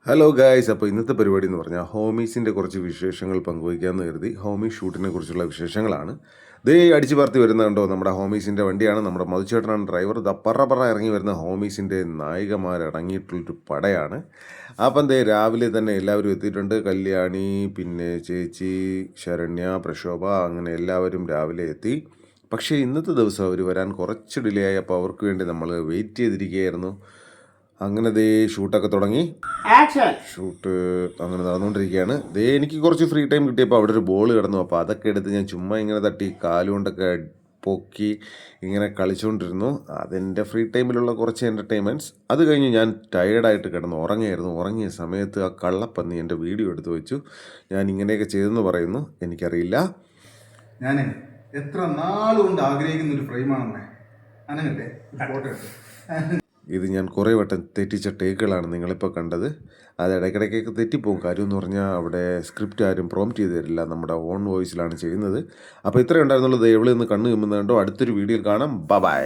Hello guys, അപ്പോൾ ഇന്നത്തെ പരിപാടി എന്ന് പറഞ്ഞാൽ ഹോമീസിൻ്റെ കുറച്ച് വിശേഷങ്ങൾ പങ്കുവയ്ക്കാമെന്ന് കരുതി. ഹോമി ഷൂട്ടിനെ കുറിച്ചുള്ള വിശേഷങ്ങളാണ്. ദേ അടിച്ചു പറത്തി വരുന്നുണ്ടോ നമ്മുടെ ഹോമീസിൻ്റെ വണ്ടിയാണ്. നമ്മുടെ മധുചേട്ടനാണ് ഡ്രൈവർ. പറ ഇറങ്ങി വരുന്ന ഹോമീസിൻ്റെ നായികമാരടങ്ങിയിട്ടുള്ളൊരു പടയാണ്. അപ്പം ദേ രാവിലെ തന്നെ എല്ലാവരും എത്തിയിട്ടുണ്ട്. കല്യാണി, പിന്നെ ചേച്ചി, ശരണ്യ, പ്രശോഭ, അങ്ങനെ എല്ലാവരും രാവിലെ എത്തി. പക്ഷേ ഇന്നത്തെ ദിവസം അവർ വരാൻ കുറച്ച് ഡിലേ ആയി. അപ്പോൾ അവർക്ക് വേണ്ടി നമ്മൾ വെയിറ്റ് ചെയ്തിരിക്കുകയായിരുന്നു. അങ്ങനെ ദേ ഷൂട്ടൊക്കെ തുടങ്ങി. ഷൂട്ട് അങ്ങനെ നടന്നുകൊണ്ടിരിക്കുകയാണ്. ദേ എനിക്ക് കുറച്ച് ഫ്രീ ടൈം കിട്ടിയപ്പോൾ അവിടെ ഒരു ബോൾ കിടന്നു. അപ്പോൾ അതൊക്കെ എടുത്ത് ഞാൻ ചുമ്മാ ഇങ്ങനെ തട്ടി കാലുകൊണ്ടൊക്കെ പൊക്കി ഇങ്ങനെ കളിച്ചുകൊണ്ടിരുന്നു. അതെൻ്റെ ഫ്രീ ടൈമിലുള്ള കുറച്ച് എൻ്റർടൈൻമെൻറ്റ്സ്. അത് കഴിഞ്ഞ് ഞാൻ ടയേർഡായിട്ട് കിടന്ന് ഉറങ്ങിയായിരുന്നു. ഉറങ്ങിയ സമയത്ത് ആ കള്ളപ്പന്നി എൻ്റെ വീഡിയോ എടുത്ത് വെച്ചു. ഞാൻ ഇങ്ങനെയൊക്കെ ചെയ്തെന്ന് പറയുന്നു, എനിക്കറിയില്ല. ഞാൻ എത്ര നാളുകൊണ്ട് ആഗ്രഹിക്കുന്ന ഒരു ഫ്രെയിമാണെന്നേ. അനങ്ങട്ടെ ഫോട്ടോ എടുത്ത്. ഇത് ഞാൻ കുറേ വട്ടം തെറ്റിച്ച ടേക്കുകളാണ് നിങ്ങളിപ്പോൾ കണ്ടത്. അത് ഇടയ്ക്കിടയ്ക്കൊക്കെ തെറ്റിപ്പോകും. കാര്യം എന്ന് പറഞ്ഞാൽ അവിടെ സ്ക്രിപ്റ്റ് ആരും പ്രോംപ്റ്റ് ചെയ്ത് തരില്ല, നമ്മുടെ ഓൺ വോയിസിലാണ് ചെയ്യുന്നത്. അപ്പോൾ ഇത്രയും ഉണ്ടായിരുന്നുള്ളത്. എവിടെ നിന്ന് കണ്ണ് കമ്പുന്നുണ്ടോ അടുത്തൊരു വീഡിയോയിൽ കാണാം. ബൈ.